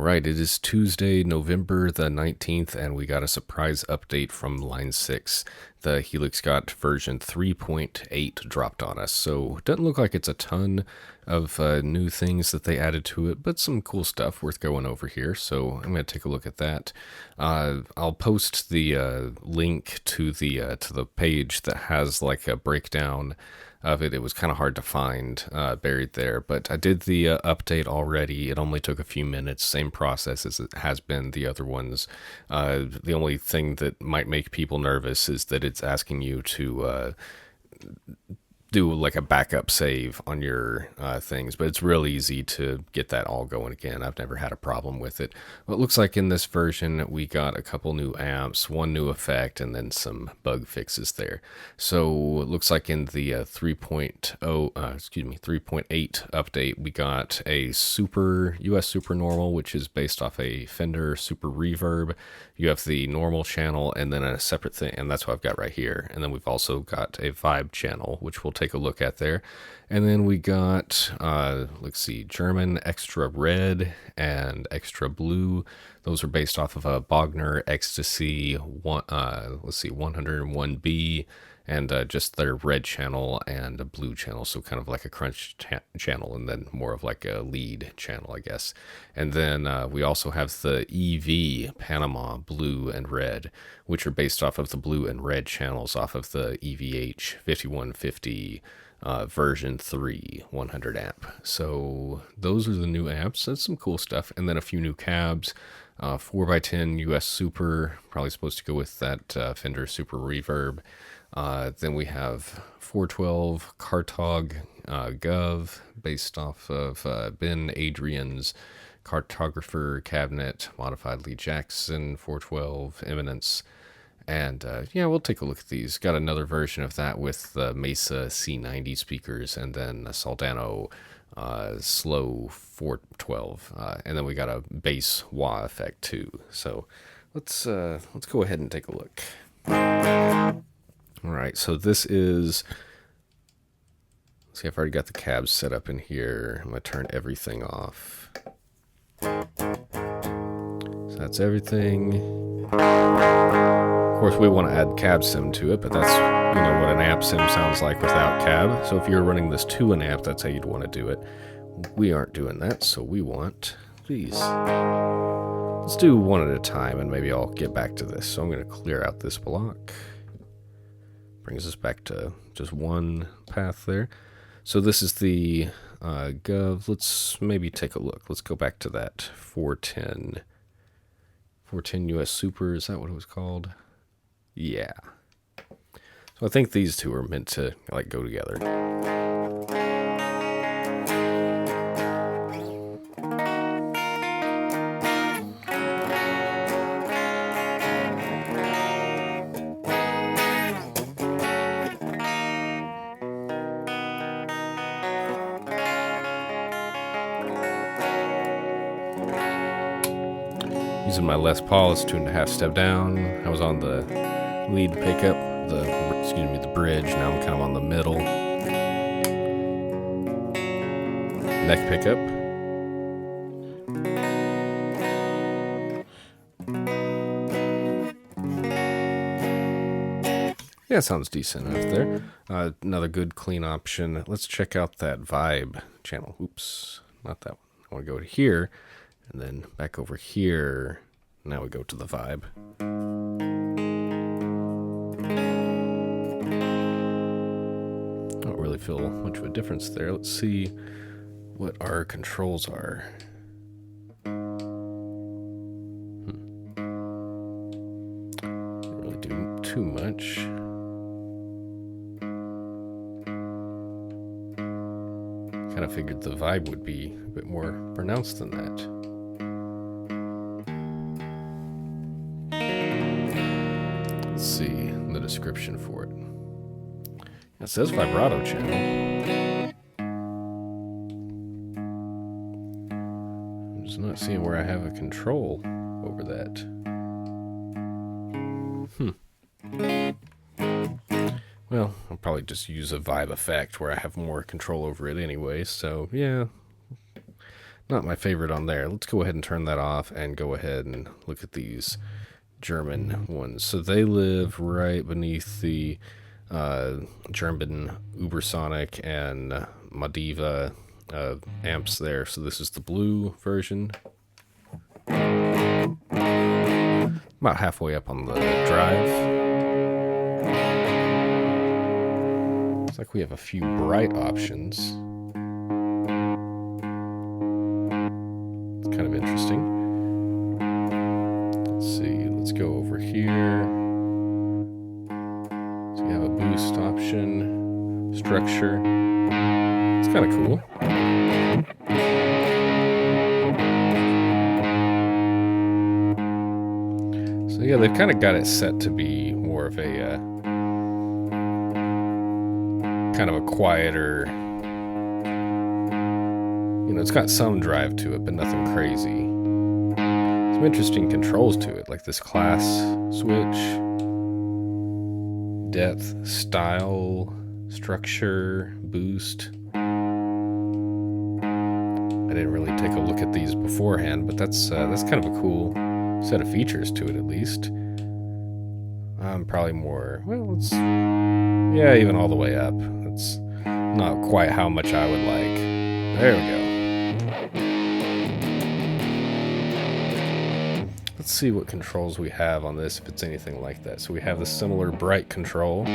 Right, it is Tuesday, November the 19th, and we got a surprise update from Line 6. The Helix got version 3.8 dropped on us, so it doesn't look like it's a ton of new things that they added to it, but some cool stuff worth going over here, so I'm going to take a look at that. I'll post the link to the page that has like a breakdown of it. It was kind of hard to find buried there, but I did the update already. It only took a few minutes, same process as it has been the other ones. The only thing that might make people nervous is that it's asking you to do like a backup save on your things, but it's real easy to get that all going again. I've never had a problem with it. Well, it looks like in this version we got a couple new amps, one new effect, and then some bug fixes there. So it looks like in the 3.8 update we got a super US super normal, which is based off a Fender super reverb. You have the normal channel and then a separate thing, and that's what I've got right here. And then we've also got a vibe channel, which we'll take a look at there. And then we got, let's see, German extra red and extra blue. Those are based off of a Bogner Ecstasy, 101B, and just their red channel and a blue channel, so kind of like a crunch channel, and then more of like a lead channel, I guess. And then we also have the EV Panama blue and red, which are based off of the blue and red channels off of the EVH 5150 version 3 100 amp. So those are the new amps. That's some cool stuff. And then a few new cabs. 4x10 US Super, probably supposed to go with that Fender Super Reverb. Then we have 412 Cartog Gov, based off of Ben Adrian's Cartographer Cabinet, modified Lee Jackson 412 Eminence. And yeah, we'll take a look at these. Got another version of that with the Mesa C90 speakers, and then a Soldano Slow 412, and then we got a bass wah effect too. So let's go ahead and take a look. All right, so this is. See, I've already got the cabs set up in here. I'm gonna turn everything off. So that's everything. Of course, we want to add cab sim to it, but that's, you know, what an amp sim sounds like without cab. So if you're running this to an amp, that's how you'd want to do it. We aren't doing that, so we want these. Let's do one at a time, and maybe I'll get back to this. So I'm going to clear out this block. Brings us back to just one path there. So this is the Gov. Let's maybe take a look. Let's go back to that 410 US Super. Is that what it was called? Yeah. So I think these two are meant to like go together. Using my Les Paul, it's 2.5 step down. I was on the lead pickup, the bridge. Now I'm kind of on the middle. Neck pickup. Yeah, sounds decent enough there. Another good clean option. Let's check out that vibe channel. Oops, not that one. I want to go to here, and then back over here. Now we go to the vibe. Don't really feel much of a difference there. Let's see what our controls are. Don't really do too much. Kind of figured the vibe would be a bit more pronounced than that. Let's see the description for it. It says vibrato channel. I'm just not seeing where I have a control over that. Well, I'll probably just use a vibe effect where I have more control over it anyway, so yeah. not my favorite on there. Let's go ahead and turn that off and go ahead and look at these German ones. So they live right beneath the German Ubersonic and Madiva amps there. So this is the blue version. About halfway up on the drive. Looks like we have a few bright options. It's kind of interesting. Let's see, let's go over here. So we have a boost option, structure. It's kind of cool. So yeah, they've kind of got it set to be more of a kind of a quieter, you know, it's got some drive to it, but nothing crazy. Some interesting controls to it, like this class switch, depth, style, structure, boost. I didn't really take a look at these beforehand, but that's kind of a cool set of features to it, at least. I'm probably more, well, it's, yeah, even all the way up. It's not quite how much I would like. There we go. Let's see what controls we have on this, if it's anything like that. So we have the similar bright control.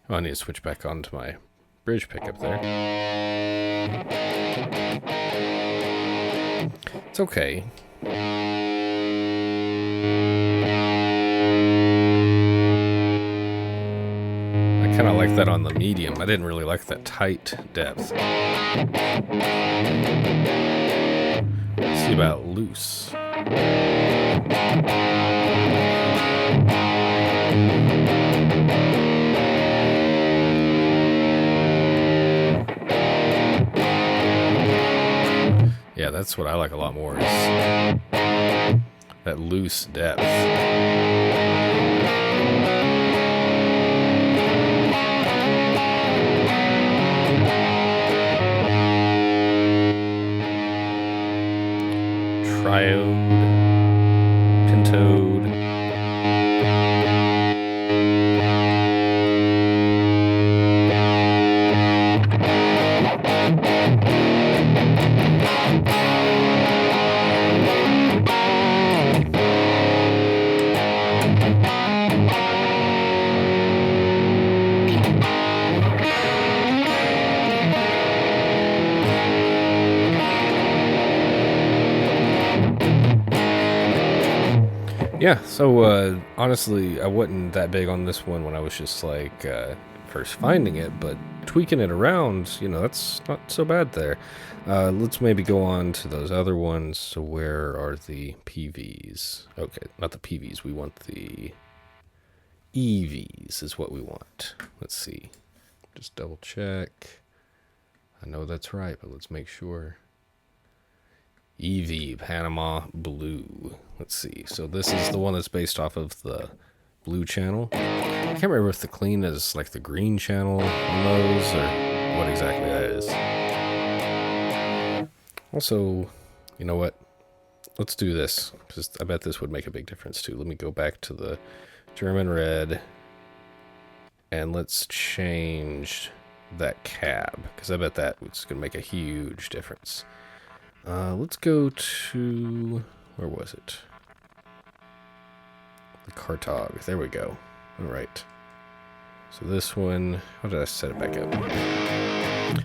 Oh, I need to switch back onto my bridge pickup there. It's okay. I kind of like that on the medium. I didn't really like that tight depth. Let's see about loose. Yeah, that's what I like a lot more, is that loose depth. Triode, pentode. Yeah, so honestly, I wasn't that big on this one when I was just like first finding it, but tweaking it around, you know, that's not so bad there. Let's maybe go on to those other ones. So where are the PVs? Okay, not the PVs, we want the EVs is what we want. Let's see, just double check. I know that's right, but let's make sure. EV, Panama Blue. Let's see. So this is the one that's based off of the blue channel. I can't remember if the clean is like the green channel on those or what exactly that is. Also, you know what? Let's do this, because I bet this would make a big difference too. Let me go back to the German red and let's change that cab, because I bet that was going to make a huge difference. Let's go to, where was it? The Cartog. There we go. All right. So this one, how did I set it back up?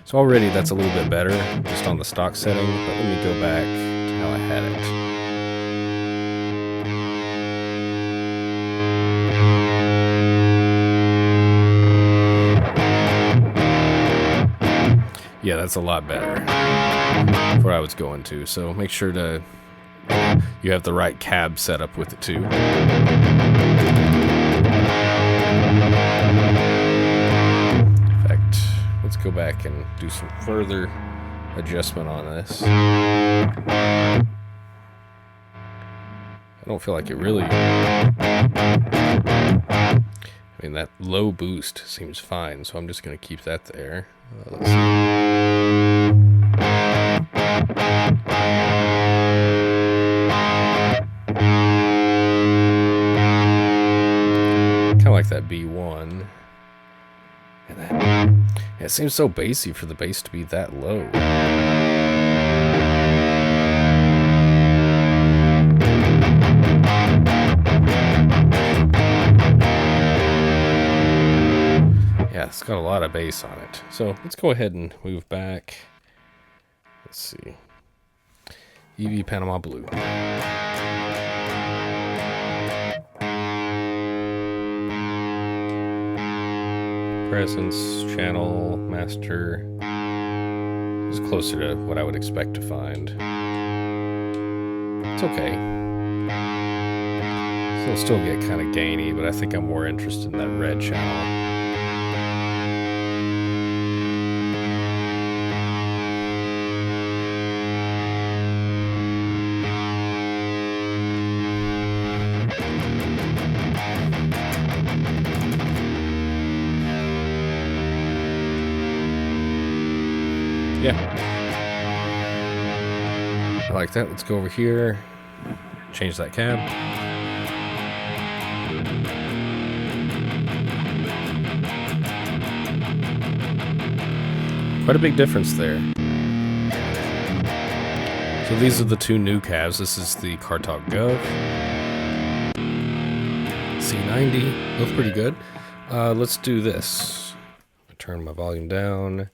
So already that's a little bit better, just on the stock setting, but let me go back to how I had it. Yeah, that's a lot better. That's what I was going to. So make sure to you have the right cab set up with it too. In fact, let's go back and do some further adjustment on this. I don't feel like it really... I mean, that low boost seems fine, so I'm just going to keep that there. Let's see. Kind of like that B1. And that, it seems so bassy for the bass to be that low. Yeah, it's got a lot of bass on it. So let's go ahead and move back. Let's see. EV Panama Blue. Presence, channel, master. It's closer to what I would expect to find. It's okay. So it'll still get kind of gainy, but I think I'm more interested in that red channel. Yeah. I like that. Let's go over here. Change that cab. Quite a big difference there. So these are the two new cabs. This is the CarTalk Gov. C90. Both pretty good. Let's do this. Turn my volume down.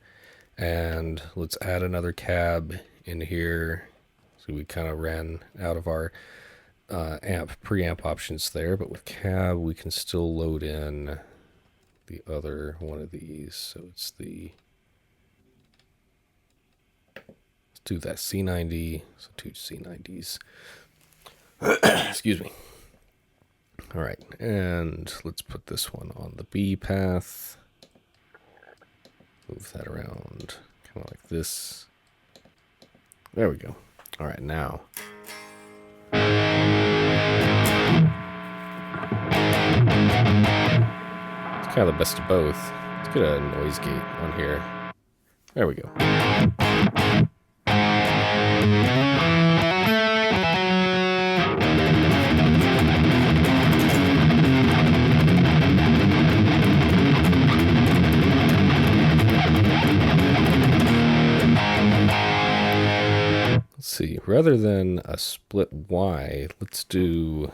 And let's add another cab in here. So we kind of ran out of our preamp options there, but with cab we can still load in the other one of these. So it's the, let's do that C90. So two C90s. Excuse me. All right, and let's put this one on the B path. Move that around, kind of like this. There we go. All right, now. It's kind of the best of both. Let's get a noise gate on here. There we go. Let's see, rather than a split Y, let's do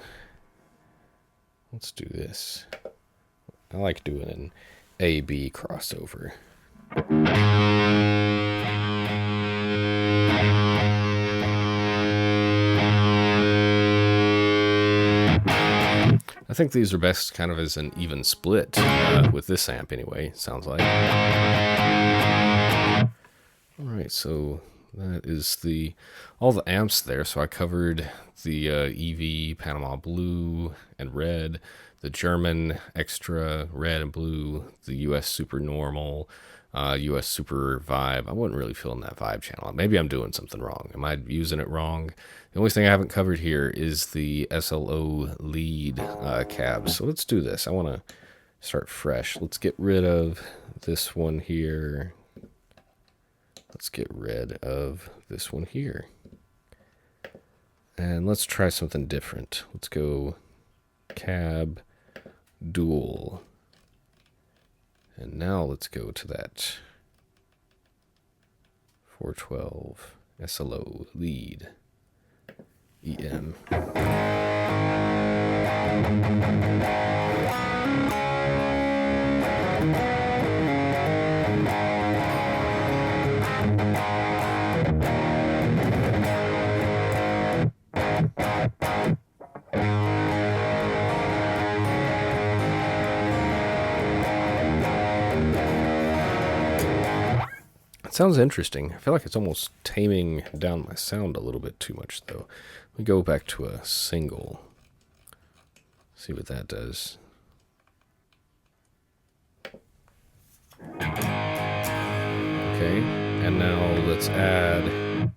this. I like doing an A-B crossover. I think these are best kind of as an even split with this amp anyway, sounds like. All right, so that is all the amps there. So I covered the EV Panama Blue and Red, the German Extra Red and Blue, the US Super Normal, US Super Vibe. I wasn't really feeling that vibe channel. Maybe I'm doing something wrong. Am I using it wrong? The only thing I haven't covered here is the SLO lead cab. So let's do this. I want to start fresh. Let's get rid of this one here. Let's get rid of this one here. And let's try something different. Let's go cab dual. And now let's go to that 412 SLO lead EM. It sounds interesting. I feel like it's almost taming down my sound a little bit too much, though. We go back to a single. See what that does. Okay, and now let's add.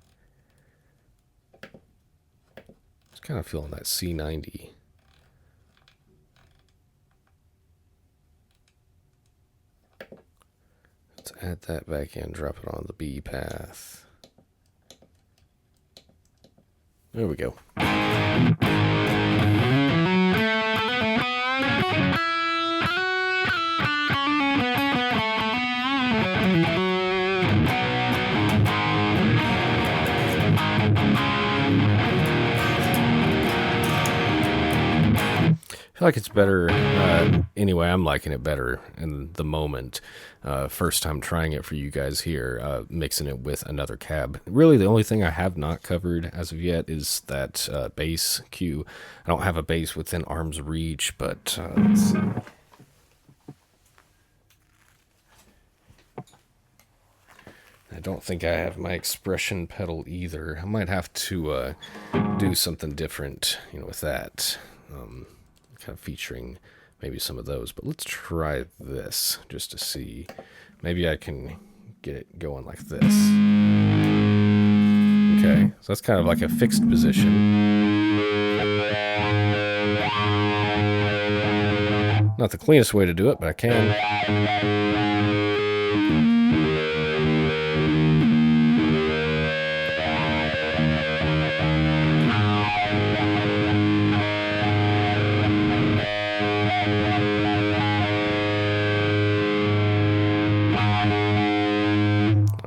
Let's kind kind of feeling that C90. Let's add that back in, drop it on the B path. There we go. I feel like it's better. Anyway, I'm liking it better in the moment. First time trying it for you guys here, mixing it with another cab. Really, the only thing I have not covered as of yet is that bass cue. I don't have a bass within arm's reach, but let's see. I don't think I have my expression pedal either. I might have to do something different, with that. Kind of featuring maybe some of those, but let's try this just to see. Maybe I can get it going like this. Okay, so that's kind of like a fixed position. Not the cleanest way to do it, but I can.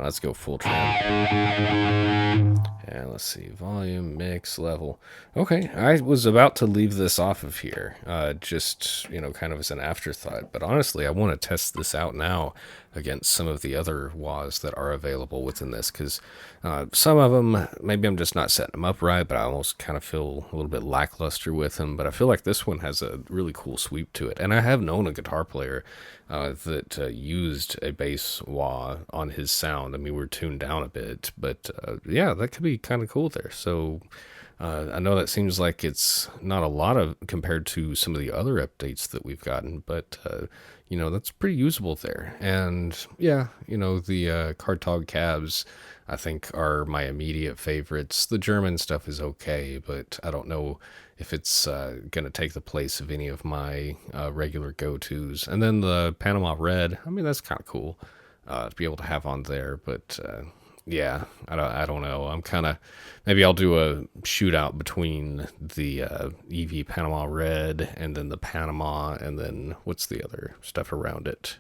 Let's go full trim. And let's see, volume, mix, level. Okay, I was about to leave this off of here, just, kind of as an afterthought. But honestly, I want to test this out now against some of the other wahs that are available within this, because some of them, maybe I'm just not setting them up right, but I almost kind of feel a little bit lackluster with them. But I feel like this one has a really cool sweep to it. And I have known a guitar player that used a bass wah on his sound. I mean, we're tuned down a bit, but yeah, that could be kind of cool there. So I know that seems like it's not a lot of compared to some of the other updates that we've gotten, but that's pretty usable there. And yeah, the Cartog cabs I think are my immediate favorites. The German stuff is okay, but I don't know if it's going to take the place of any of my regular go-tos. And then the Panama Red, I mean, that's kind of cool to be able to have on there. But yeah, I don't know. I'm kind of, maybe I'll do a shootout between the EV Panama Red and then the Panama, and then what's the other stuff around it?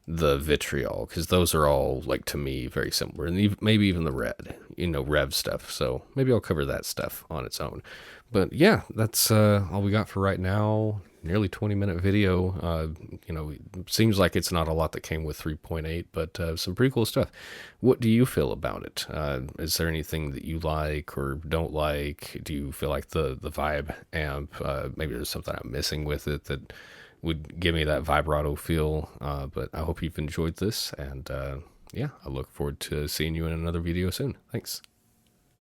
The Vitriol, because those are all, like, to me, very similar. And maybe even the Red, Rev stuff. So maybe I'll cover that stuff on its own. But yeah, that's all we got for right now. Nearly 20-minute video. Seems like it's not a lot that came with 3.8, but some pretty cool stuff. What do you feel about it? Is there anything that you like or don't like? Do you feel like the Vibe amp, maybe there's something I'm missing with it that would give me that vibrato feel? But I hope you've enjoyed this, and yeah, I look forward to seeing you in another video soon. Thanks.